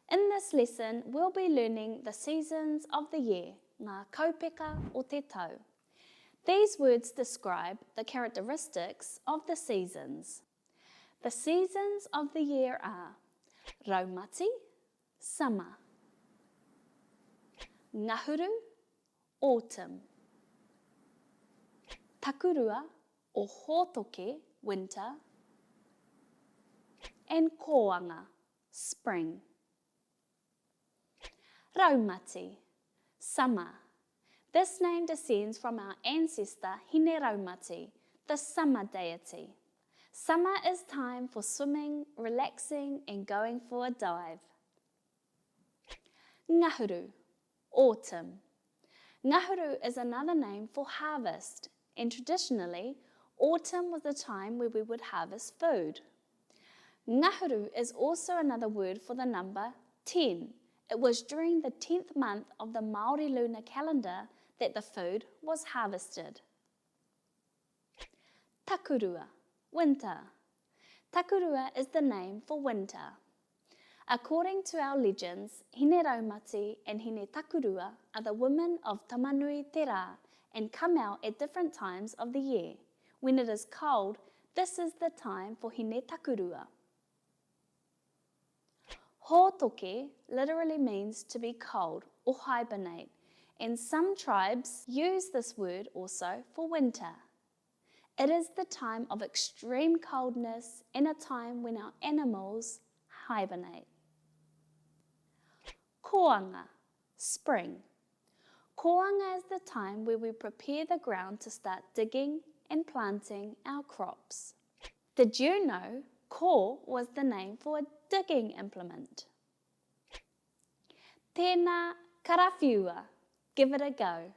In this lesson, we'll be learning the seasons of the year, ngā kaupeka o te tau. These words describe the characteristics of the seasons. The seasons of the year are raumati, summer, ngahuru, autumn, takurua or hōtoke, winter, and koanga, spring. Raumati, summer. This name descends from our ancestor Hine Raumati, the summer deity. Summer is time for swimming, relaxing, and going for a dive. Ngahuru, autumn. Ngahuru is another name for harvest, and traditionally, autumn was the time where we would harvest food. Ngahuru is also another word for the number 10. It was during the 10th month of the Māori lunar calendar that the food was harvested. Takurua, winter. Takurua is the name for winter. According to our legends, Hine Raumati and Hine Takurua are the women of Tamanui Te Rā and come out at different times of the year. When it is cold, this is the time for Hine Takurua. Hōtoke literally means to be cold or hibernate, and some tribes use this word also for winter. It is the time of extreme coldness and a time when our animals hibernate. Koanga, spring. Koanga is the time where we prepare the ground to start digging and planting our crops. Did you know ko was the name for a digging implement? Tēnā karawhiua, give it a go.